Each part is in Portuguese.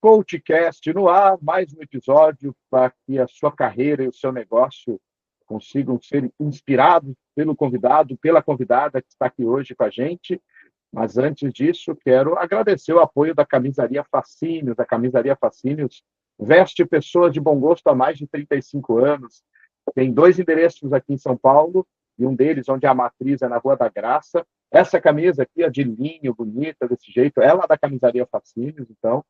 CoachCast no ar, mais um episódio para que a sua carreira e o seu negócio consigam ser inspirados pelo convidado, pela convidada que está aqui hoje com a gente. Mas antes disso, quero agradecer o apoio da Camisaria Fascínios. A Camisaria Fascínios veste pessoas de bom gosto há mais de 35 anos. Tem 2 endereços aqui em São Paulo, e um deles, onde a matriz é na Rua da Graça. Essa camisa aqui, a de linho, bonita, desse jeito, ela é da Camisaria Fascínios. Então,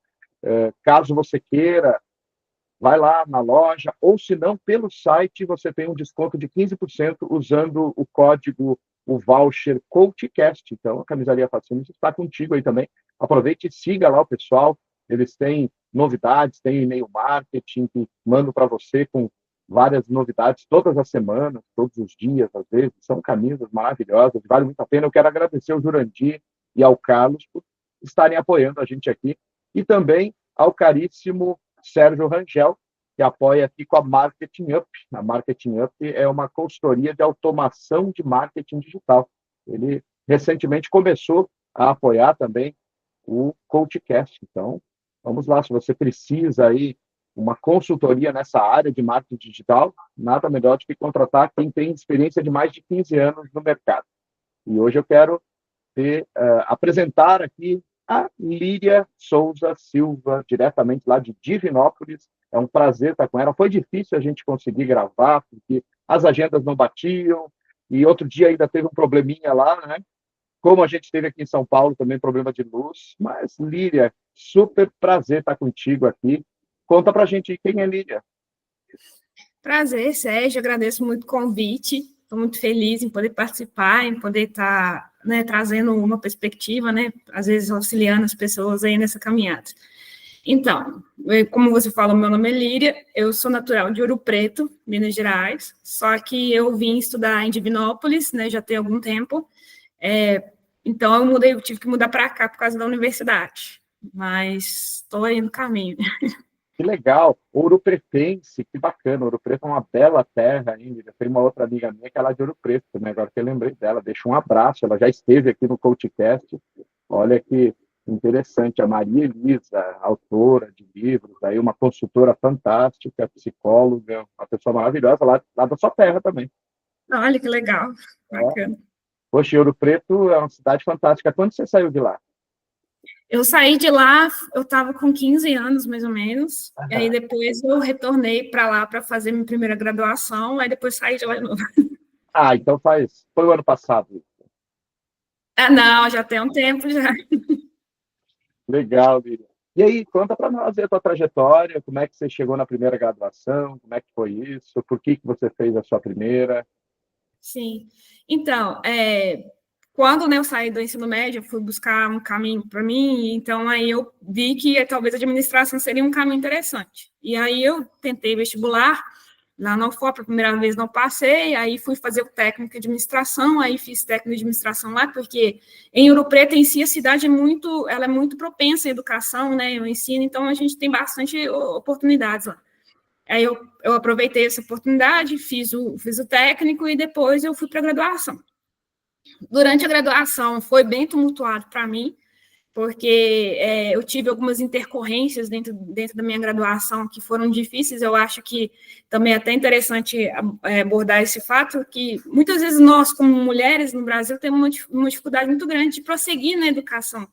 caso você queira, vai lá na loja, ou se não, pelo site, você tem um desconto de 15% usando o código, o voucher CoachCast. Então, a Camisaria Fascínios está contigo aí também. Aproveite e siga lá o pessoal. Eles têm novidades, têm e-mail marketing que mando para você com várias novidades todas as semanas, todos os dias, às vezes. São camisas maravilhosas, vale muito a pena. Eu quero agradecer ao Jurandir e ao Carlos por estarem apoiando a gente aqui. E também ao caríssimo Sérgio Rangel, que apoia aqui com a Marketing Up. A Marketing Up é uma consultoria de automação de marketing digital. Ele recentemente começou a apoiar também o CoachCast. Então, vamos lá, se você precisa aí uma consultoria nessa área de marketing digital, nada melhor do que contratar quem tem experiência de mais de 15 anos no mercado. E hoje eu quero apresentar aqui a Líria Souza Silva, diretamente lá de Divinópolis. É um prazer estar com ela. Foi difícil a gente conseguir gravar, porque as agendas não batiam, e outro dia ainda teve um probleminha lá, né? Como a gente teve aqui em São Paulo também, problema de luz. Mas, Líria, super prazer estar contigo aqui. Conta pra gente quem é Líria. Prazer, Sérgio. Agradeço muito o convite. Estou muito feliz em poder participar, em poder estar, né, trazendo uma perspectiva, né, às vezes auxiliando as pessoas aí nessa caminhada. Então, como você falou, meu nome é Líria, eu sou natural de Ouro Preto, Minas Gerais, só que eu vim estudar em Divinópolis, né, já tem algum tempo, então eu tive que mudar para cá por causa da universidade, mas estou aí no caminho. Que legal, Ouro Pretense, que bacana. Ouro Preto é uma bela terra ainda. Tem uma outra amiga minha que ela é de Ouro Preto também, agora que eu lembrei dela. Deixa um abraço, ela já esteve aqui no CoachCast. Olha que interessante, a Maria Elisa, autora de livros, aí uma consultora fantástica, psicóloga, uma pessoa maravilhosa lá da sua terra também. Olha que legal, bacana. Poxa, Ouro Preto é uma cidade fantástica. Quando você saiu de lá? Eu saí de lá, eu estava com 15 anos, mais ou menos, e aí depois eu retornei para lá para fazer minha primeira graduação, aí depois saí de lá de novo. Ah, então foi o ano passado. Não, já tem um tempo já. Legal, Miriam. E aí, conta para nós a tua trajetória, como é que você chegou na primeira graduação, como é que foi isso, por que você fez a sua primeira? Sim, então, quando, né, eu saí do ensino médio, eu fui buscar um caminho para mim, então aí eu vi que talvez a administração seria um caminho interessante. E aí eu tentei vestibular, lá na UFOP, a primeira vez não passei, aí fui fazer o técnico de administração, aí fiz técnico de administração lá, porque em Ouro Preto, em si, a cidade ela é muito propensa à educação, né, o ensino, então a gente tem bastante oportunidades lá. Aí eu aproveitei essa oportunidade, fiz o técnico e depois eu fui para a graduação. Durante a graduação foi bem tumultuado para mim, porque eu tive algumas intercorrências dentro da minha graduação que foram difíceis. Eu acho que também é até interessante abordar esse fato, que muitas vezes nós, como mulheres no Brasil, temos uma dificuldade muito grande de prosseguir na educação.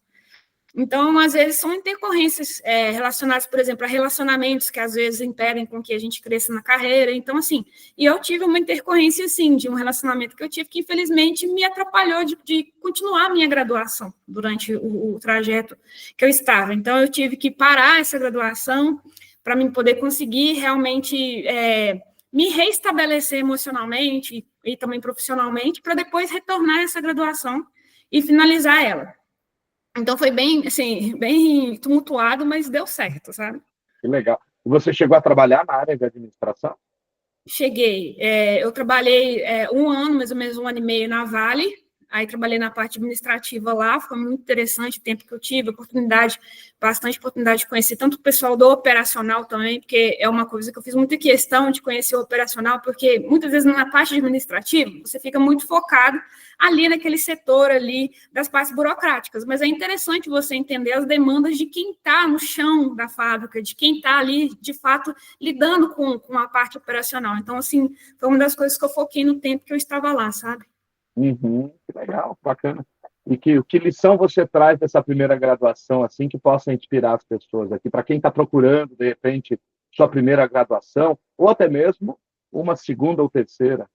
Então, às vezes, são intercorrências relacionadas, por exemplo, a relacionamentos que, às vezes, impedem com que a gente cresça na carreira. Então, assim, e eu tive uma intercorrência, assim, de um relacionamento que eu tive que, infelizmente, me atrapalhou de continuar a minha graduação durante o trajeto que eu estava. Então, eu tive que parar essa graduação para mim poder conseguir realmente me reestabelecer emocionalmente e também profissionalmente, para depois retornar essa graduação e finalizar ela. Então, foi bem, assim, bem tumultuado, mas deu certo, sabe? Que legal. E você chegou a trabalhar na área de administração? Cheguei. Eu trabalhei 1 ano, mais ou menos 1 ano e meio na Vale, aí trabalhei na parte administrativa lá, foi muito interessante o tempo que eu tive, bastante oportunidade de conhecer tanto o pessoal do operacional também, porque é uma coisa que eu fiz muita questão de conhecer o operacional, porque muitas vezes na parte administrativa, você fica muito focado ali naquele setor ali das partes burocráticas, mas é interessante você entender as demandas de quem está no chão da fábrica, de quem está ali, de fato, lidando com a parte operacional. Então, assim, foi uma das coisas que eu foquei no tempo que eu estava lá, sabe? Uhum, que legal, bacana. E que lição você traz dessa primeira graduação, assim, que possa inspirar as pessoas aqui, para quem está procurando, de repente, sua primeira graduação, ou até mesmo uma segunda ou terceira?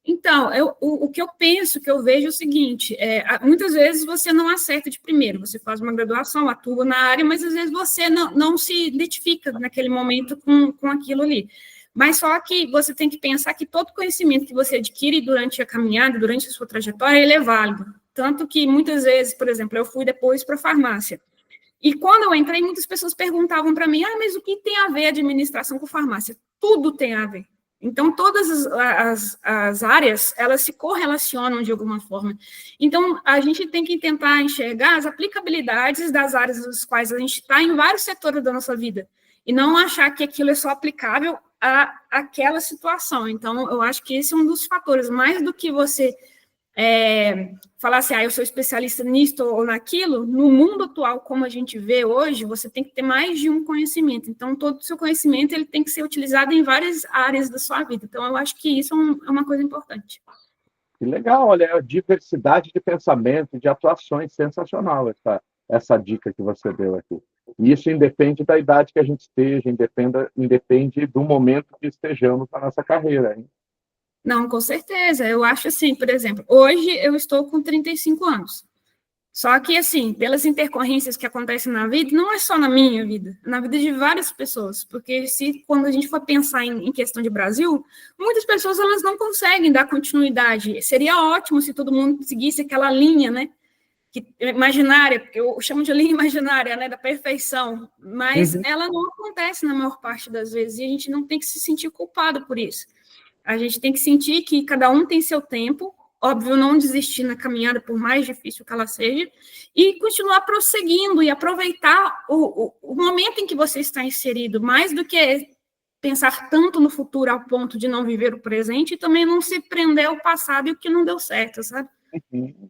Então, o que eu penso, que eu vejo é o seguinte, muitas vezes você não acerta de primeiro, você faz uma graduação, atua na área, mas às vezes você não se identifica naquele momento com aquilo ali. Mas só que você tem que pensar que todo conhecimento que você adquire durante a caminhada, durante a sua trajetória, ele é válido. Tanto que muitas vezes, por exemplo, eu fui depois para a farmácia. E quando eu entrei, muitas pessoas perguntavam para mim, mas o que tem a ver a administração com farmácia? Tudo tem a ver. Então, todas as áreas, elas se correlacionam de alguma forma. Então, a gente tem que tentar enxergar as aplicabilidades das áreas das quais a gente está em vários setores da nossa vida, e não achar que aquilo é só aplicável àquela situação. Então, eu acho que esse é um dos fatores, mais do que você falar assim, eu sou especialista nisto ou naquilo, no mundo atual, como a gente vê hoje, você tem que ter mais de um conhecimento. Então, todo o seu conhecimento ele tem que ser utilizado em várias áreas da sua vida. Então, eu acho que isso é uma coisa importante. Que legal, olha, a diversidade de pensamento, de atuações, sensacional essa dica que você deu aqui. E isso independe da idade que a gente esteja, independe do momento que estejamos na nossa carreira, hein? Não, com certeza. Eu acho assim, por exemplo, hoje eu estou com 35 anos. Só que, assim, pelas intercorrências que acontecem na vida, não é só na minha vida, é na vida de várias pessoas. Porque quando a gente for pensar em questão de Brasil, muitas pessoas elas não conseguem dar continuidade. Seria ótimo se todo mundo seguisse aquela linha, né? Imaginária, porque eu chamo de linha imaginária, né, da perfeição, mas ela não acontece na maior parte das vezes, e a gente não tem que se sentir culpado por isso. A gente tem que sentir que cada um tem seu tempo, óbvio, não desistir na caminhada, por mais difícil que ela seja, e continuar prosseguindo e aproveitar o momento em que você está inserido, mais do que pensar tanto no futuro ao ponto de não viver o presente e também não se prender ao passado e o que não deu certo, sabe? Uhum.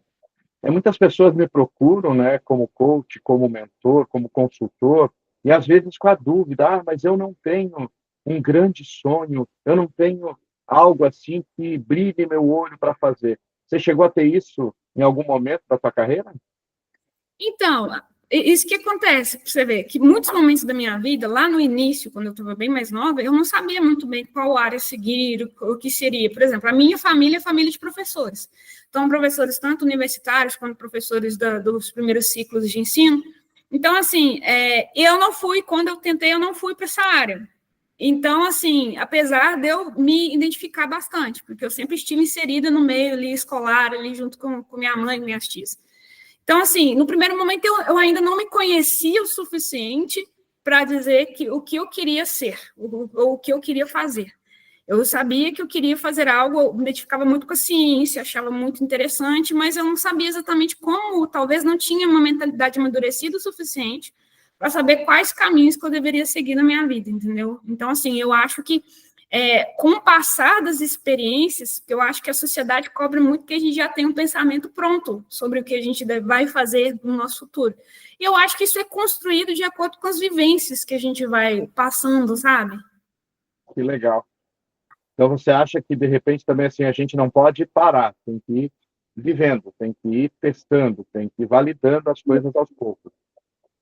Muitas pessoas me procuram, né, como coach, como mentor, como consultor, e às vezes com a dúvida, mas eu não tenho um grande sonho, eu não tenho algo assim que brilhe meu olho para fazer. Você chegou a ter isso em algum momento da sua carreira? Então, isso que acontece, você vê, que muitos momentos da minha vida, lá no início, quando eu estava bem mais nova, eu não sabia muito bem qual área seguir, o que seria. Por exemplo, a minha família é família de professores. Então, professores tanto universitários quanto professores dos primeiros ciclos de ensino. Então, assim, eu não fui, quando eu tentei, eu não fui para essa área. Então, assim, apesar de eu me identificar bastante, porque eu sempre estive inserida no meio ali escolar, ali junto com minha mãe e minhas tias. Então, assim, no primeiro momento eu ainda não me conhecia o suficiente para dizer o que eu queria ser, ou o que eu queria fazer. Eu sabia que eu queria fazer algo, eu me identificava muito com a ciência, achava muito interessante, mas eu não sabia exatamente como, talvez não tinha uma mentalidade amadurecida o suficiente para saber quais caminhos que eu deveria seguir na minha vida, entendeu? Então, assim, eu acho que com o passar das experiências, eu acho que a sociedade cobra muito que a gente já tem um pensamento pronto sobre o que a gente vai fazer no nosso futuro. E eu acho que isso é construído de acordo com as vivências que a gente vai passando, sabe? Que legal. Então, você acha que, de repente, também assim, a gente não pode parar, tem que ir vivendo, tem que ir testando, tem que ir validando as coisas aos poucos.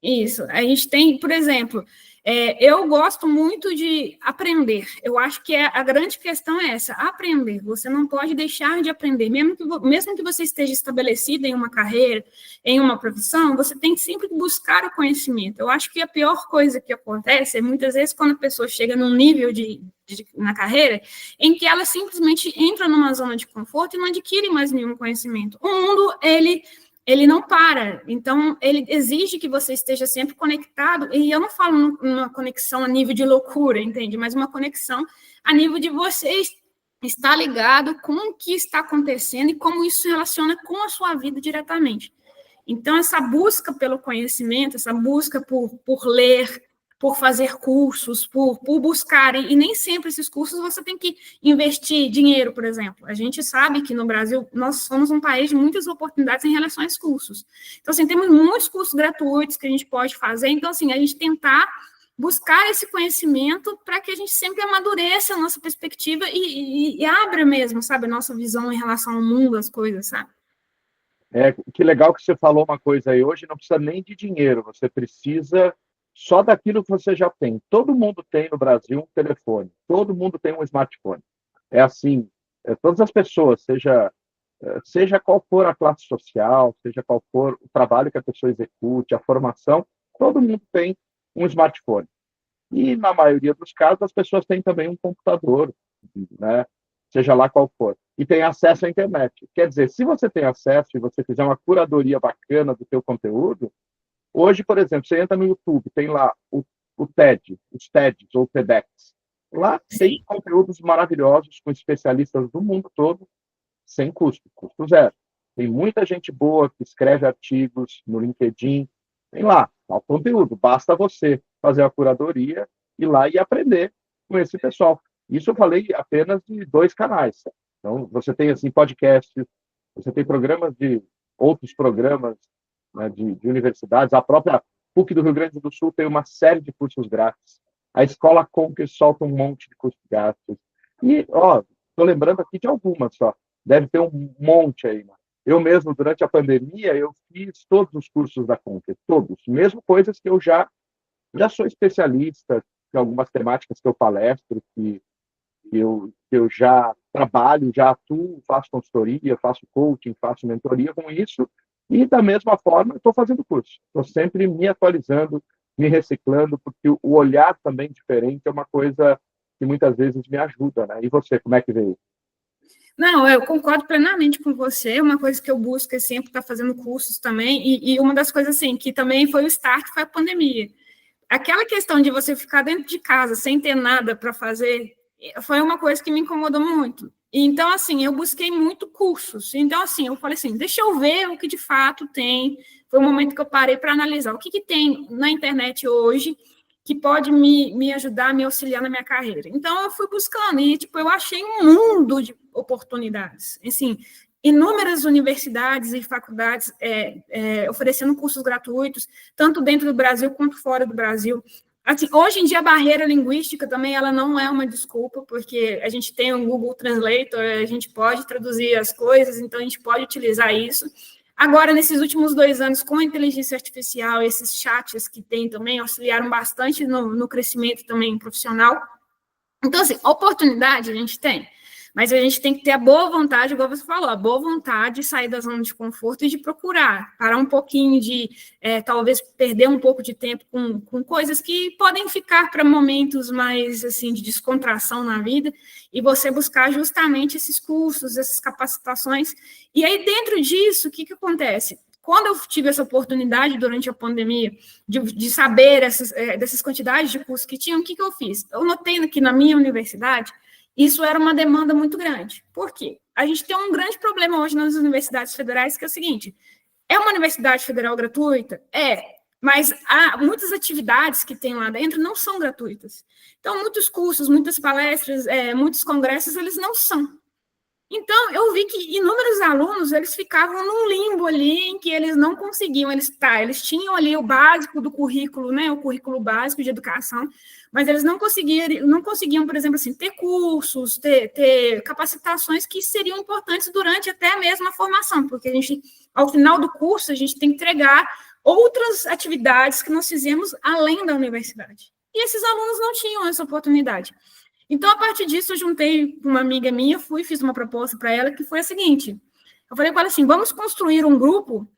Isso, a gente tem, por exemplo, eu gosto muito de aprender. Eu acho que a grande questão é essa, aprender. Você não pode deixar de aprender, mesmo que você esteja estabelecido em uma carreira, em uma profissão, você tem sempre que buscar o conhecimento. Eu acho que a pior coisa que acontece é, muitas vezes, quando a pessoa chega num nível na carreira, em que ela simplesmente entra numa zona de conforto e não adquire mais nenhum conhecimento. O mundo, ele não para, então ele exige que você esteja sempre conectado, e eu não falo numa conexão a nível de loucura, entende? Mas uma conexão a nível de você está ligado com o que está acontecendo e como isso se relaciona com a sua vida diretamente. Então, essa busca pelo conhecimento, essa busca por ler, por fazer cursos, por buscar, e nem sempre esses cursos você tem que investir dinheiro, por exemplo. A gente sabe que no Brasil nós somos um país de muitas oportunidades em relação a esses cursos. Então, assim, temos muitos cursos gratuitos que a gente pode fazer. Então, assim, a gente tentar buscar esse conhecimento para que a gente sempre amadureça a nossa perspectiva e abra mesmo, sabe, a nossa visão em relação ao mundo, as coisas, sabe? Que legal que você falou uma coisa aí. Hoje não precisa nem de dinheiro, você precisa só daquilo que você já tem. Todo mundo tem no Brasil um telefone, todo mundo tem um smartphone. É assim, todas as pessoas, seja qual for a classe social, seja qual for o trabalho que a pessoa execute, a formação, todo mundo tem um smartphone. E, na maioria dos casos, as pessoas têm também um computador, né? Seja lá qual for. E tem acesso à internet. Quer dizer, se você tem acesso e você fizer uma curadoria bacana do seu conteúdo, hoje, por exemplo, você entra no YouTube, tem lá o TED, os TEDs ou TEDx. Lá tem conteúdos maravilhosos com especialistas do mundo todo, sem custo zero. Tem muita gente boa que escreve artigos no LinkedIn. Tem lá, o conteúdo. Basta você fazer a curadoria, ir lá e aprender com esse pessoal. Isso eu falei apenas de 2 canais. Então, você tem assim podcasts, você tem outros programas, né, de universidades. A própria PUC do Rio Grande do Sul tem uma série de cursos grátis. A Escola Conquer solta um monte de cursos grátis. E, estou lembrando aqui de algumas só. Deve ter um monte aí, né? Eu mesmo, durante a pandemia, eu fiz todos os cursos da Conquer, todos, mesmo coisas que eu já sou especialista, em algumas temáticas que eu palestro, que eu já trabalho, já atuo, faço consultoria, faço coaching, faço mentoria com isso, e da mesma forma estou fazendo curso. Estou sempre me atualizando, me reciclando, porque o olhar também diferente é uma coisa que muitas vezes me ajuda, né? E você, como é que veio? Não, eu concordo plenamente com você. Uma coisa que eu busco é sempre estar fazendo cursos também, e uma das coisas assim, que também foi o start, foi a pandemia. Aquela questão de você ficar dentro de casa sem ter nada para fazer, foi uma coisa que me incomodou muito. Então, assim, eu busquei muito cursos. Então, assim, eu falei assim, deixa eu ver o que de fato tem. Foi o momento que eu parei para analisar o que tem na internet hoje que pode me ajudar, me auxiliar na minha carreira. Então, eu fui buscando e, tipo, eu achei um mundo de oportunidades. Assim, inúmeras universidades e faculdades oferecendo cursos gratuitos, tanto dentro do Brasil quanto fora do Brasil. Assim, hoje em dia, a barreira linguística também ela não é uma desculpa, porque a gente tem o Google Translator, a gente pode traduzir as coisas, então a gente pode utilizar isso. Agora, nesses últimos 2 anos, com a inteligência artificial, esses chats que tem também auxiliaram bastante no crescimento também profissional. Então, assim, oportunidade a gente tem, mas a gente tem que ter a boa vontade, igual você falou, a boa vontade de sair da zona de conforto e de procurar, parar um pouquinho de, talvez, perder um pouco de tempo com coisas que podem ficar para momentos mais, assim, de descontração na vida, e você buscar justamente esses cursos, essas capacitações. E aí, dentro disso, o que acontece? Quando eu tive essa oportunidade durante a pandemia de saber dessas quantidades de cursos que tinham, o que eu fiz? Eu notei que na minha universidade isso era uma demanda muito grande. Por quê? A gente tem um grande problema hoje nas universidades federais, que é o seguinte: é uma universidade federal gratuita? Mas muitas atividades que tem lá dentro não são gratuitas. Então, muitos cursos, muitas palestras, muitos congressos, eles não são. Então, eu vi que inúmeros alunos, eles ficavam num limbo ali, em que eles não conseguiam, eles tinham ali o básico do currículo, né, o currículo básico de educação, mas eles não conseguiam, por exemplo, assim, ter cursos, ter capacitações que seriam importantes durante até mesmo a formação, porque ao final do curso, a gente tem que entregar outras atividades que nós fizemos além da universidade. E esses alunos não tinham essa oportunidade. Então, a partir disso, eu juntei com uma amiga minha, fiz uma proposta para ela, que foi a seguinte: eu falei com ela assim, vamos construir um grupo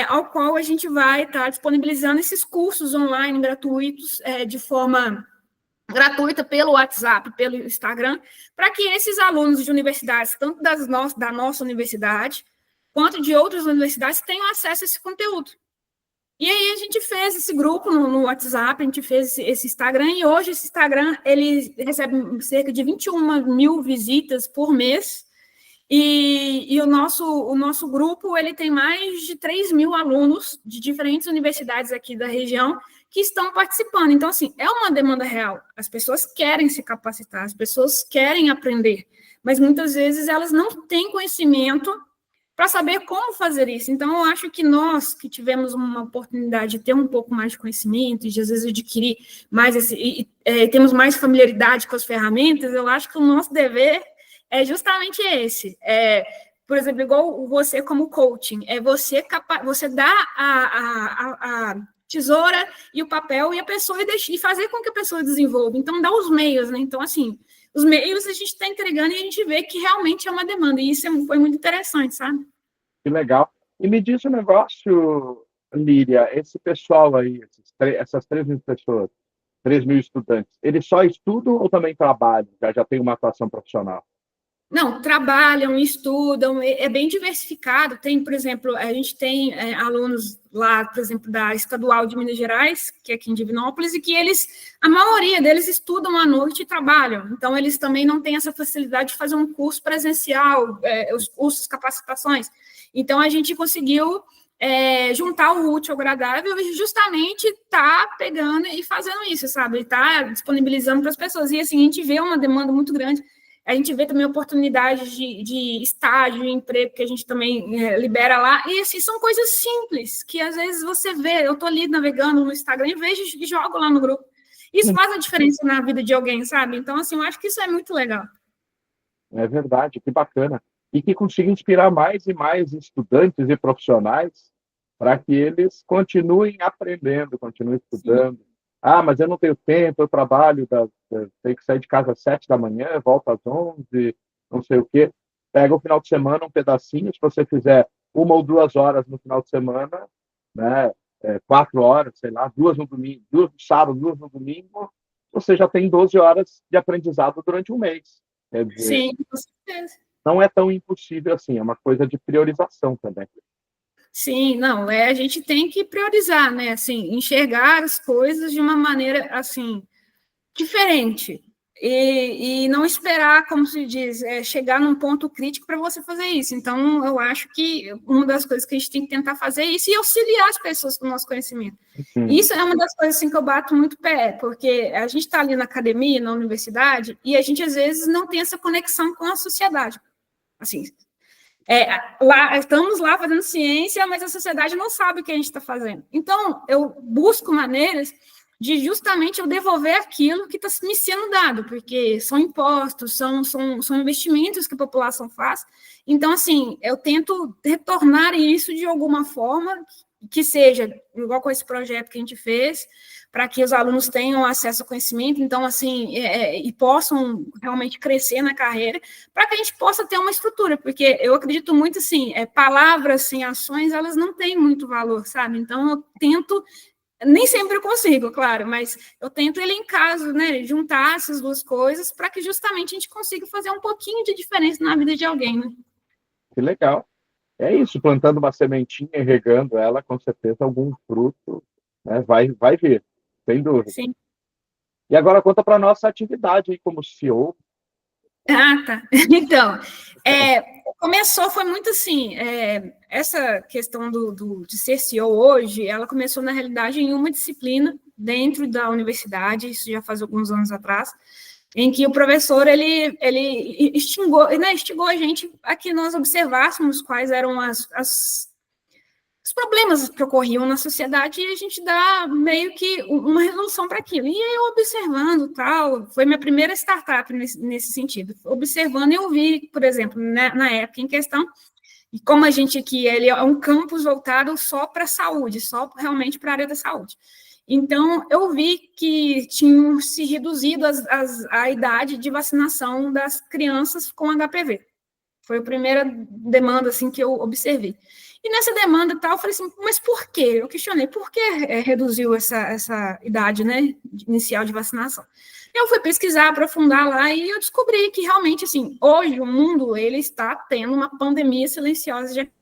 ao qual a gente vai estar disponibilizando esses cursos online gratuitos de forma gratuita pelo WhatsApp, pelo Instagram, para que esses alunos de universidades, tanto da nossa universidade, quanto de outras universidades, tenham acesso a esse conteúdo. E aí a gente fez esse grupo no WhatsApp, a gente fez esse Instagram, e hoje esse Instagram ele recebe cerca de 21 mil visitas por mês, e o nosso grupo ele tem mais de 3 mil alunos de diferentes universidades aqui da região que estão participando. Então, assim, é uma demanda real. As pessoas querem se capacitar, as pessoas querem aprender, mas muitas vezes elas não têm conhecimento para saber como fazer isso. Então, eu acho que nós que tivemos uma oportunidade de ter um pouco mais de conhecimento, e de, às vezes, adquirir mais temos mais familiaridade com as ferramentas, eu acho que o nosso dever é justamente esse. Por exemplo, igual você como coaching, você dá a tesoura e o papel e a pessoa e fazer com que a pessoa desenvolva. Então, dá os meios, né? Então, assim, os meios a gente está entregando e a gente vê que realmente é uma demanda. E isso foi muito interessante, sabe? Que legal. E me diz um negócio, Líria, esse pessoal aí, essas 3 mil pessoas, 3 mil estudantes, eles só estudam ou também trabalham? Já tem uma atuação profissional? Não, trabalham, estudam, é bem diversificado. Tem, por exemplo, a gente tem alunos lá, por exemplo, da Estadual de Minas Gerais, que é aqui em Divinópolis, e que a maioria deles estudam à noite e trabalham. Então, eles também não têm essa facilidade de fazer um curso presencial, os cursos, capacitações. Então, a gente conseguiu juntar o útil ao agradável e justamente pegando e fazendo isso, sabe? Está disponibilizando para as pessoas. E, assim, a gente vê uma demanda muito grande. A gente vê também oportunidades de estágio, emprego, que a gente também libera lá. E, assim, são coisas simples, que às vezes você vê, eu estou ali navegando no Instagram e vejo e jogo lá no grupo. Isso faz a diferença na vida de alguém, sabe? Então, assim, eu acho que isso é muito legal. É verdade, que bacana. E que consiga inspirar mais e mais estudantes e profissionais para que eles continuem aprendendo, continuem Sim, estudando. Ah, mas eu não tenho tempo, eu trabalho, tenho que sair de casa às 7 da manhã, volto às 11, não sei o quê. Pega o final de semana um pedacinho, se você fizer 1 ou 2 horas no final de semana, né, 4 horas, sei lá, 2 no domingo, 2 no sábado, 2 no domingo, você já tem 12 horas de aprendizado durante um mês. Quer dizer, sim, com certeza. não é tão impossível assim, é uma coisa de priorização também. Sim, não, a gente tem que priorizar, né? Assim, enxergar as coisas de uma maneira assim diferente e não esperar, como se diz, chegar num ponto crítico para você fazer isso. Então, eu acho que uma das coisas que a gente tem que tentar fazer é isso e auxiliar as pessoas com o nosso conhecimento. Sim, Isso é uma das coisas assim, que eu bato muito pé, porque a gente está ali na academia, na universidade, e a gente às vezes não tem essa conexão com a sociedade. Assim, estamos lá fazendo ciência, mas a sociedade não sabe o que a gente está fazendo. Então, eu busco maneiras de justamente eu devolver aquilo que está me sendo dado, porque são impostos, são investimentos que a população faz. Então, assim, eu tento retornar isso de alguma forma, que seja igual com esse projeto que a gente fez, para que os alunos tenham acesso ao conhecimento, então, assim, e possam realmente crescer na carreira, para que a gente possa ter uma estrutura, porque eu acredito muito, assim, palavras sem ações, elas não têm muito valor, sabe? Então, eu tento, nem sempre eu consigo, claro, mas eu tento elencar, né, juntar essas duas coisas, para que justamente a gente consiga fazer um pouquinho de diferença na vida de alguém, né? que legal. É isso, plantando uma sementinha e regando ela, com certeza algum fruto, né, vai vir, sem dúvida. Sim. E agora conta para a nossa atividade aí como CEO. Ah, tá. Então, foi muito assim, essa questão de ser CEO hoje, ela começou, na realidade, em uma disciplina dentro da universidade, isso já faz alguns anos atrás, em que o professor, ele instigou, né, instigou a gente a que nós observássemos quais eram os problemas que ocorriam na sociedade e a gente dá meio que uma resolução para aquilo. E aí eu observando tal, foi minha primeira startup nesse sentido. Observando, eu vi, por exemplo, na época em questão, e como a gente aqui, ele é um campus voltado só para a saúde, só realmente para a área da saúde. Então, eu vi que tinham se reduzido a idade de vacinação das crianças com HPV. Foi a primeira demanda assim, que eu observei. E nessa demanda tal, eu falei assim, mas por quê? Eu questionei, por que reduziu essa idade, né, inicial de vacinação? Eu fui pesquisar, aprofundar lá, e eu descobri que realmente, assim, hoje o mundo, ele está tendo uma pandemia silenciosa de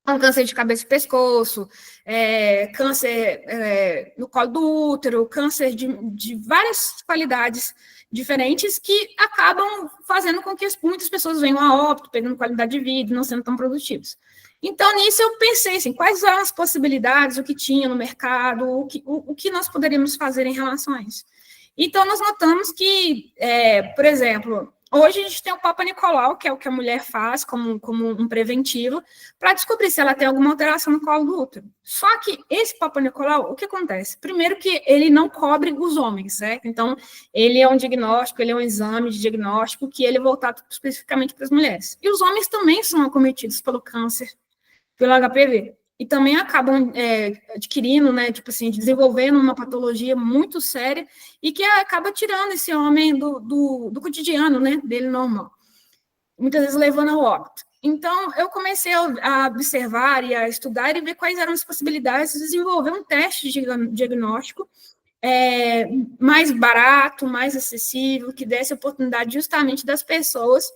um câncer de cabeça e pescoço, câncer no colo do útero, câncer de várias qualidades diferentes que acabam fazendo com que muitas pessoas venham a óbito, perdendo qualidade de vida, não sendo tão produtivos. Então, nisso eu pensei assim, quais eram as possibilidades, o que tinha no mercado, o que nós poderíamos fazer em relação a isso. Então, nós notamos que, por exemplo, hoje a gente tem o Papa Nicolau, que é o que a mulher faz como um preventivo, para descobrir se ela tem alguma alteração no colo do útero. Só que esse Papa Nicolau, o que acontece? Primeiro que ele não cobre os homens, certo? Então, ele é um diagnóstico, ele é um exame de diagnóstico que ele é voltado especificamente para as mulheres. E os homens também são acometidos pelo câncer, pelo HPV. E também acabam adquirindo, né, tipo assim, desenvolvendo uma patologia muito séria e que acaba tirando esse homem do cotidiano, né, dele normal. Muitas vezes levando ao óbito. Então, eu comecei a observar e a estudar e ver quais eram as possibilidades de desenvolver um teste de diagnóstico mais barato, mais acessível, que desse oportunidade justamente das pessoas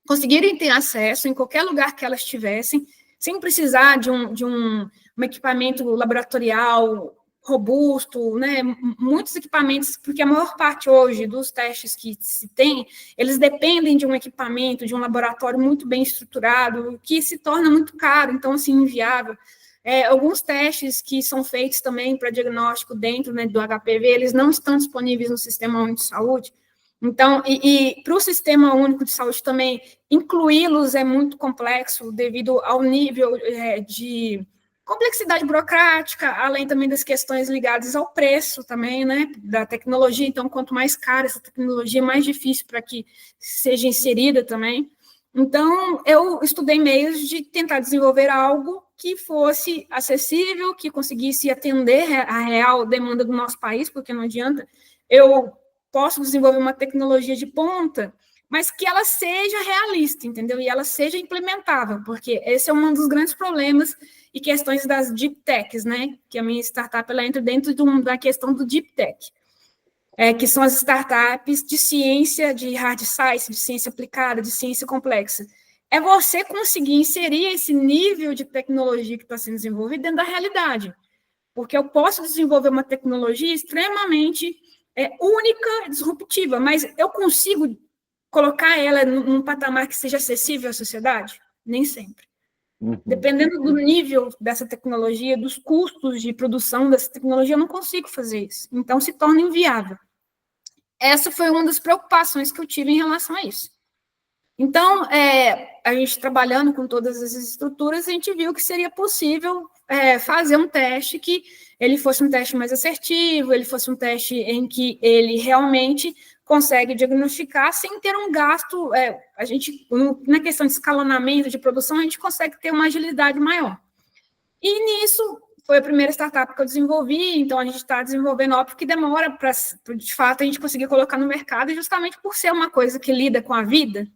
conseguirem ter acesso em qualquer lugar que elas estivessem, sem precisar de um equipamento laboratorial robusto, né? Muitos equipamentos, porque a maior parte hoje dos testes que se tem, eles dependem de um equipamento, de um laboratório muito bem estruturado, que se torna muito caro, então, assim, inviável. Alguns testes que são feitos também para diagnóstico dentro, né, do HPV, eles não estão disponíveis no Sistema Único de Saúde. Então, e para o Sistema Único de Saúde também, incluí-los é muito complexo devido ao nível de complexidade burocrática, além também das questões ligadas ao preço também, né, da tecnologia. Então, quanto mais cara essa tecnologia, mais difícil para que seja inserida também. Então, eu estudei meios de tentar desenvolver algo que fosse acessível, que conseguisse atender a real demanda do nosso país, porque não adianta eu posso desenvolver uma tecnologia de ponta, mas que ela seja realista, entendeu? E ela seja implementável, porque esse é um dos grandes problemas e questões das deep techs, né? Que a minha startup ela entra dentro da questão do deep tech, que são as startups de ciência, de hard science, de ciência aplicada, de ciência complexa. É você conseguir inserir esse nível de tecnologia que está sendo desenvolvido dentro da realidade, porque eu posso desenvolver uma tecnologia extremamente única, disruptiva, mas eu consigo colocar ela num patamar que seja acessível à sociedade? Nem sempre. Uhum. Dependendo do nível dessa tecnologia, dos custos de produção dessa tecnologia, eu não consigo fazer isso. Então, se torna inviável. Essa foi uma das preocupações que eu tive em relação a isso. Então, a gente trabalhando com todas essas estruturas, a gente viu que seria possível fazer um teste que ele fosse um teste mais assertivo, ele fosse um teste em que ele realmente consegue diagnosticar sem ter um gasto. A gente, na questão de escalonamento de produção, a gente consegue ter uma agilidade maior. E nisso foi a primeira startup que eu desenvolvi, então a gente está desenvolvendo, óbvio que demora para, de fato, a gente conseguir colocar no mercado, justamente por ser uma coisa que lida com a vida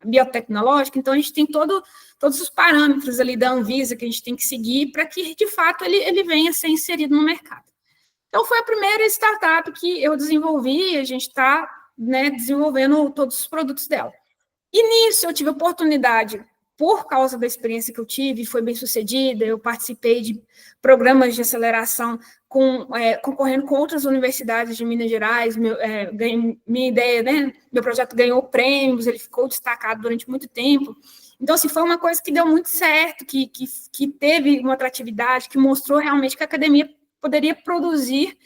biotecnológica, então a gente tem todos os parâmetros ali da Anvisa que a gente tem que seguir para que, de fato, ele venha a ser inserido no mercado. Então, foi a primeira startup que eu desenvolvi, a gente está desenvolvendo todos os produtos dela. E nisso eu tive a oportunidade, por causa da experiência que eu tive, foi bem sucedida, eu participei de programas de aceleração concorrendo com outras universidades de Minas Gerais, minha ideia, né, meu projeto ganhou prêmios, ele ficou destacado durante muito tempo. Então, assim, foi uma coisa que deu muito certo, que teve uma atratividade, que mostrou realmente que a academia poderia produzir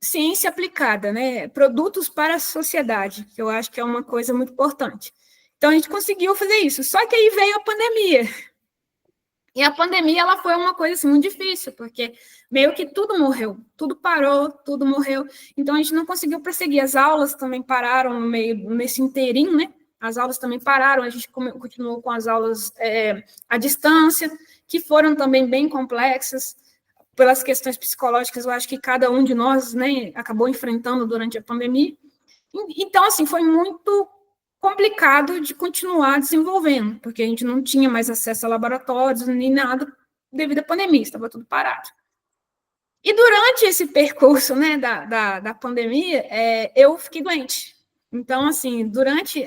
ciência aplicada, né, produtos para a sociedade, que eu acho que é uma coisa muito importante. Então, a gente conseguiu fazer isso, só que aí veio a pandemia. E a pandemia, ela foi uma coisa assim, muito difícil, porque meio que tudo morreu, tudo parou, tudo morreu. Então, a gente não conseguiu prosseguir. As aulas também pararam nesse inteirinho, né? As aulas também pararam, a gente continuou com as aulas à distância, que foram também bem complexas, pelas questões psicológicas, eu acho que cada um de nós, né, acabou enfrentando durante a pandemia. Então, assim, foi muito complicado de continuar desenvolvendo, porque a gente não tinha mais acesso a laboratórios, nem nada, devido à pandemia, estava tudo parado. E durante esse percurso, né, da pandemia, eu fiquei doente. Então, assim, durante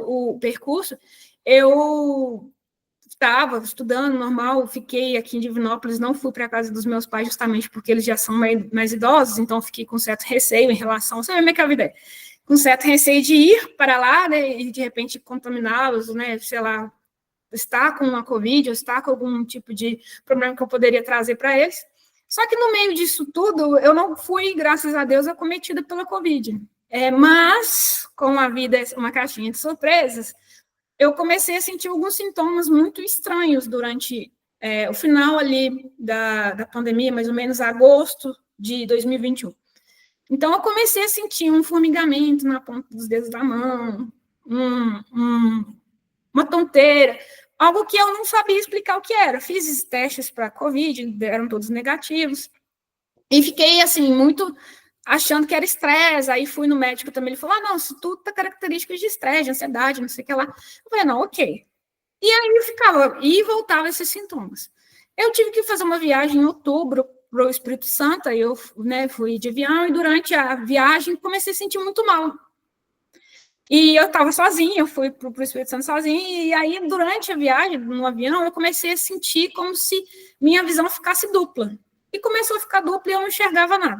o percurso, eu estava estudando normal, fiquei aqui em Divinópolis, não fui para a casa dos meus pais justamente porque eles já são mais idosos, então fiquei com certo receio em relação, sabe como é que é a vida é? Com certo receio de ir para lá, né, e de repente contaminá-los, né, sei lá, estar com uma Covid, ou estar com algum tipo de problema que eu poderia trazer para eles. Só que no meio disso tudo, eu não fui, graças a Deus, acometida pela Covid. Mas, como a vida é uma caixinha de surpresas, eu comecei a sentir alguns sintomas muito estranhos durante o final ali da pandemia, mais ou menos agosto de 2021. Então, eu comecei a sentir um formigamento na ponta dos dedos da mão, uma tonteira, algo que eu não sabia explicar o que era. Fiz esses testes para Covid, eram todos negativos, e fiquei, assim, muito achando que era estresse, aí fui no médico também, ele falou, não, isso tudo tá características de estresse, de ansiedade, não sei o que lá. Eu falei, não, ok. E aí eu ficava, e voltava esses sintomas. Eu tive que fazer uma viagem em outubro para o Espírito Santo, aí eu fui de avião, e durante a viagem comecei a sentir muito mal. E eu estava sozinha, eu fui para o Espírito Santo sozinha, e aí durante a viagem no avião eu comecei a sentir como se minha visão ficasse dupla. E começou a ficar dupla e eu não enxergava nada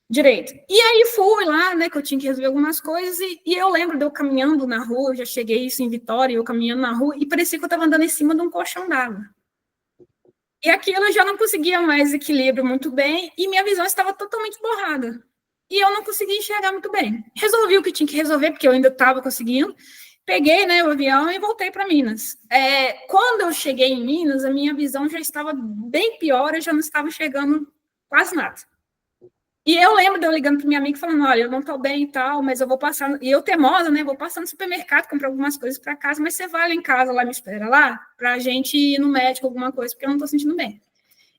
direito. E aí fui lá, né, que eu tinha que resolver algumas coisas, e eu lembro de eu caminhando na rua, eu já cheguei isso em Vitória, eu caminhando na rua, e parecia que eu estava andando em cima de um colchão d'água. E aquilo eu já não conseguia mais equilíbrio muito bem, e minha visão estava totalmente borrada. E eu não conseguia enxergar muito bem. Resolvi o que tinha que resolver, porque eu ainda estava conseguindo, peguei, né, o avião e voltei para Minas. Quando eu cheguei em Minas, a minha visão já estava bem pior, eu já não estava enxergando quase nada. E eu lembro de eu ligando para minha amiga falando, olha, eu não estou bem e tal, mas eu vou passar... E eu teimosa, né? Vou passar no supermercado, comprar algumas coisas para casa, mas você vai lá em casa, lá me espera lá, para a gente ir no médico, alguma coisa, porque eu não estou sentindo bem.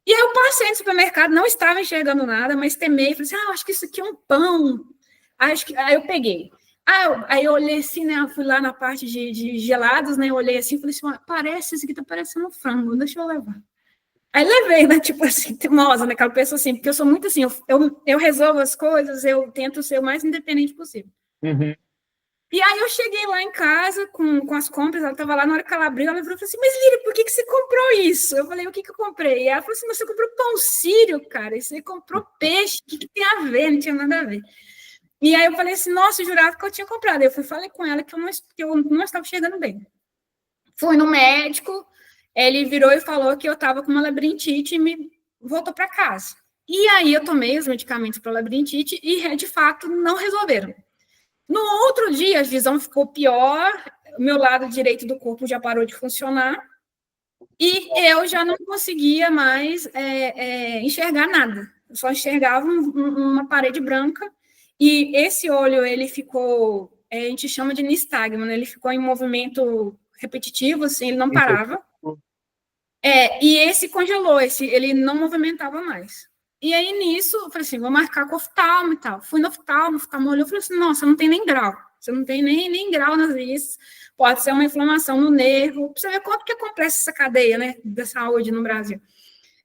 E aí eu passei no supermercado, não estava enxergando nada, mas temei, falei assim, acho que isso aqui é um pão. Aí eu peguei. Aí eu olhei assim, né? Eu fui lá na parte de gelados, né? Eu olhei assim, falei assim, parece, isso aqui tá parecendo um frango, deixa eu levar. Aí levei, né, tipo assim, teimosa, né, aquela pessoa assim, porque eu sou muito assim, eu resolvo as coisas, eu tento ser o mais independente possível. Uhum. E aí eu cheguei lá em casa com as compras, ela estava lá, na hora que ela abriu, ela falou assim, mas Líria, por que você comprou isso? Eu falei, o que eu comprei? E ela falou assim, você comprou pão sírio, cara, e você comprou peixe, o que tem a ver? Não tinha nada a ver. E aí eu falei assim, nossa, eu jurava que eu tinha comprado. Aí eu falei com ela que eu não estava chegando bem. Fui no médico, ele virou e falou que eu estava com uma labirintite e me voltou para casa. E aí eu tomei os medicamentos para labirintite e, de fato, não resolveram. No outro dia, a visão ficou pior, o meu lado direito do corpo já parou de funcionar e eu já não conseguia mais enxergar nada. Eu só enxergava uma parede branca e esse olho, ele ficou, a gente chama de nistagmo, né? Ele ficou em movimento repetitivo, assim, ele não parava. E esse congelou, ele não movimentava mais. E aí, nisso, eu falei assim, vou marcar com o oftalmo e tal. Fui no oftalmo olhou e falou assim, nossa, não tem nem grau. Você não tem nem grau nas vistas. Pode ser uma inflamação no nervo. Pra você ver quanto que é complexa essa cadeia, né, da saúde no Brasil.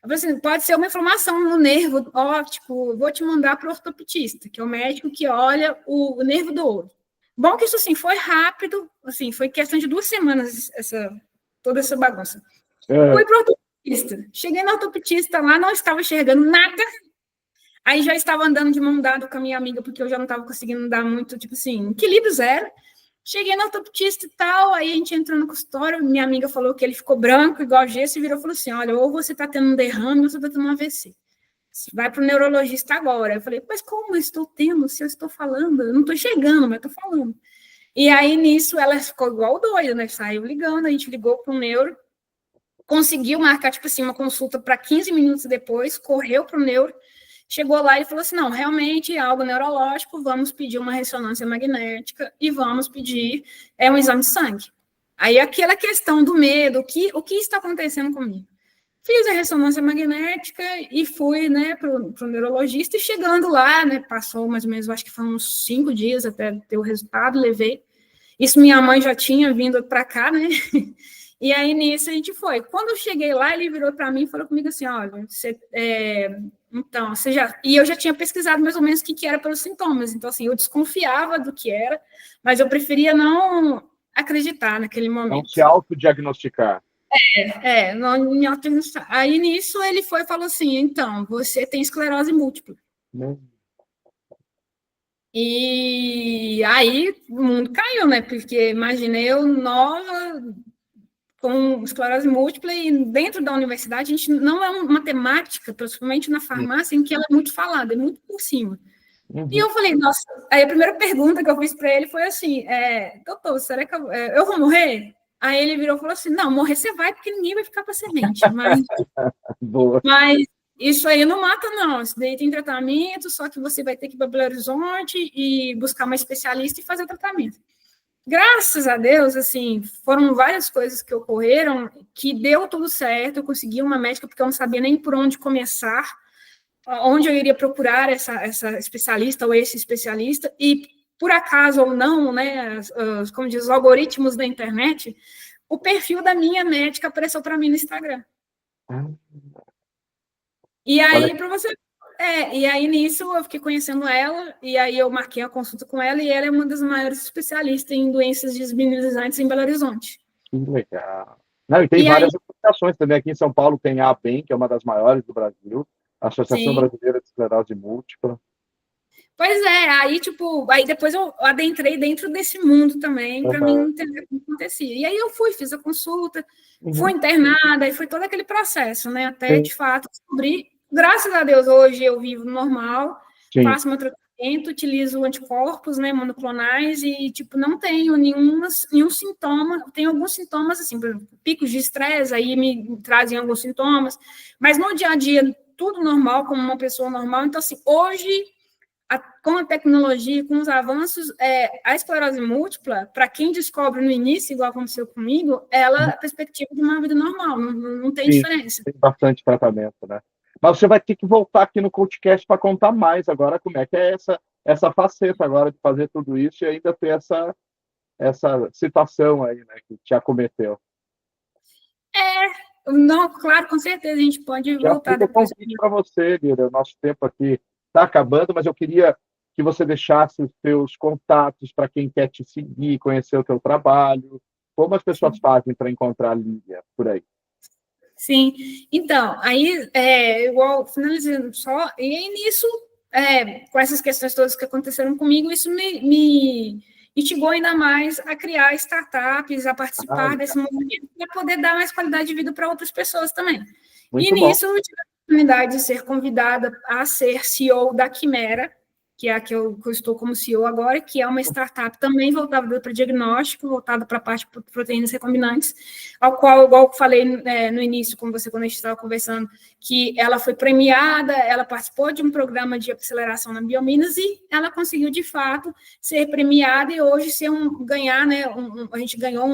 Eu falei assim, pode ser uma inflamação no nervo óptico, vou te mandar para o ortopedista, que é o médico que olha o nervo do olho. Bom que isso, assim, foi rápido, assim, foi questão de 2 semanas toda essa bagunça. Fui para o ortopedista. Cheguei no ortopedista lá, não estava enxergando nada. Aí já estava andando de mão dada com a minha amiga, porque eu já não estava conseguindo dar muito, tipo assim, equilíbrio zero. Cheguei no ortopedista e tal, aí a gente entrou no consultório, minha amiga falou que ele ficou branco, igual gesso, e virou e falou assim, olha, ou você está tendo um derrame, ou você está tendo um AVC. Vai para o neurologista agora. Eu falei, mas como eu estou tendo, se eu estou falando? Eu não estou enxergando, mas estou falando. E aí, nisso, ela ficou igual doida, né? Saiu ligando, a gente ligou para o neuro, conseguiu marcar, tipo assim, uma consulta para 15 minutos depois, correu para o neuro, chegou lá e falou assim, não, realmente é algo neurológico, vamos pedir uma ressonância magnética e vamos pedir um exame de sangue. Aí aquela questão do medo, o que está acontecendo comigo? Fiz a ressonância magnética e fui, né, para o neurologista, e chegando lá, né, passou mais ou menos, acho que foram uns 5 dias até ter o resultado, levei. Isso minha mãe já tinha vindo para cá, né? E aí, nisso, a gente foi. Quando eu cheguei lá, ele virou para mim e falou comigo assim, olha, então, você já... E eu já tinha pesquisado mais ou menos o que era pelos sintomas. Então, assim, eu desconfiava do que era, mas eu preferia não acreditar naquele momento. Não se autodiagnosticar. Aí nisso ele foi e falou assim, então, você tem esclerose múltipla. E aí o mundo caiu, né? Porque imaginei eu nova, com esclerose múltipla, e dentro da universidade a gente não é uma temática, principalmente na farmácia, em que ela é muito falada, é muito por cima. E eu falei, nossa, aí a primeira pergunta que eu fiz para ele foi assim, doutor, será que eu vou morrer? Aí ele virou e falou assim, não, morrer você vai, porque ninguém vai ficar para semente, mas isso aí não mata, não, isso daí tem tratamento, só que você vai ter que ir para Belo Horizonte e buscar uma especialista e fazer o tratamento. Graças a Deus, assim, foram várias coisas que ocorreram que deu tudo certo, eu consegui uma médica porque eu não sabia nem por onde começar, onde eu iria procurar essa especialista ou esse especialista, e por acaso ou não, né, como diz, os algoritmos da internet, o perfil da minha médica apareceu para mim no Instagram. E aí, para você... e aí nisso eu fiquei conhecendo ela, e aí eu marquei a consulta com ela, e ela é uma das maiores especialistas em doenças desmineralizantes em Belo Horizonte. Que legal. Não, e tem várias associações também. Aqui em São Paulo tem a ABEM, que é uma das maiores do Brasil, a Associação Brasileira de Esclerose Múltipla. Pois é, aí, tipo, aí depois eu adentrei dentro desse mundo também, para mim entender o que acontecia. E aí eu fiz a consulta, fui internada, e foi todo aquele processo, né? Até, de fato, descobrir. Graças a Deus, hoje eu vivo normal, faço meu tratamento, utilizo anticorpos, né, monoclonais, e, tipo, não tenho nenhum sintoma. Tenho alguns sintomas, assim, por exemplo, picos de estresse, aí me trazem alguns sintomas, mas no dia a dia, tudo normal, como uma pessoa normal. Então, assim, hoje... com a tecnologia, com os avanços, a esclerose múltipla, para quem descobre no início, igual aconteceu comigo, ela é a perspectiva de uma vida normal, não tem diferença. Tem bastante tratamento, né? Mas você vai ter que voltar aqui no CoachCast para contar mais agora como é que é essa faceta agora de fazer tudo isso e ainda ter essa situação aí, né, que te acometeu. Não, claro, com certeza, a gente pode voltar depois. Já fica o convite para você, Lira. O nosso tempo aqui está acabando, mas eu queria que você deixasse os seus contatos para quem quer te seguir, conhecer o teu trabalho. Como as pessoas fazem para encontrar a Lília por aí? Sim, então, aí, igual, finalizando só, e aí nisso, com essas questões todas que aconteceram comigo, isso me instigou ainda mais a criar startups, a participar desse movimento, para poder dar mais qualidade de vida para outras pessoas também. Muito nisso, eu tive a oportunidade de ser convidada a ser CEO da Quimera, que é a que eu estou como CEO agora, que é uma startup também voltada para diagnóstico, voltada para a parte de proteínas recombinantes, ao qual, igual eu falei no início com você, quando a gente estava conversando, que ela foi premiada, ela participou de um programa de aceleração na Biominas e ela conseguiu, de fato, ser premiada e hoje ganhar, né, a gente ganhou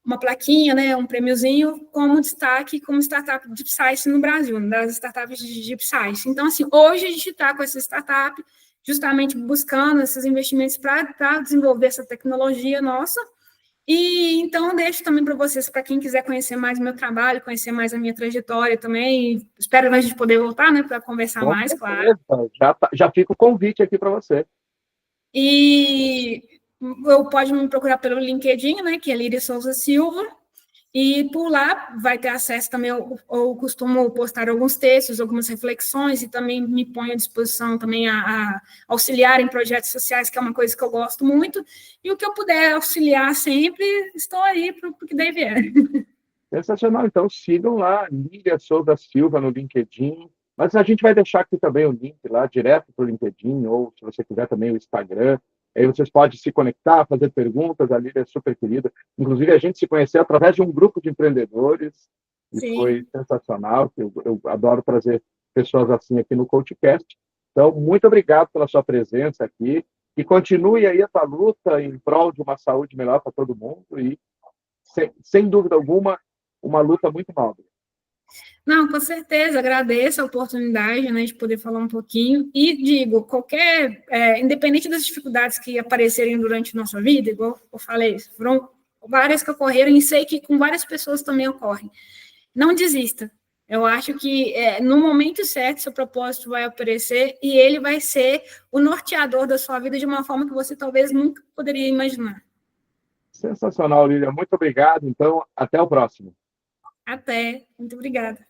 uma plaquinha, né, um prêmiozinho como destaque como startup Deep Science no Brasil, das startups de Deep Science. Então, assim, hoje a gente está com essa startup justamente buscando esses investimentos para desenvolver essa tecnologia nossa. E então eu deixo também para vocês, para quem quiser conhecer mais o meu trabalho, conhecer mais a minha trajetória também. Espero a gente poder voltar, né, para conversar mais, claro. Já fica o convite aqui para você. E pode me procurar pelo LinkedIn, né, que é Lídia Souza Silva, e por lá vai ter acesso também, eu costumo postar alguns textos, algumas reflexões, e também me ponho à disposição também a auxiliar em projetos sociais, que é uma coisa que eu gosto muito, e o que eu puder auxiliar sempre, estou aí para o que deve vier. Sensacional, então sigam lá, Lídia Souza Silva no LinkedIn, mas a gente vai deixar aqui também o link lá, direto para o LinkedIn, ou se você quiser também o Instagram, aí vocês podem se conectar, fazer perguntas, a Lídia é super querida, inclusive a gente se conheceu através de um grupo de empreendedores, e Sim. Foi sensacional, eu adoro trazer pessoas assim aqui no CoachCast, então muito obrigado pela sua presença aqui, e continue aí a sua luta em prol de uma saúde melhor para todo mundo, e sem dúvida alguma, uma luta muito nobre. Não, com certeza, agradeço a oportunidade, né, de poder falar um pouquinho, e digo, independente das dificuldades que aparecerem durante nossa vida, igual eu falei, foram várias que ocorreram, e sei que com várias pessoas também ocorrem. Não desista. Eu acho que no momento certo, seu propósito vai aparecer, e ele vai ser o norteador da sua vida de uma forma que você talvez nunca poderia imaginar. Sensacional, Lilian. Muito obrigado. Então, até o próximo. Até. Muito obrigada.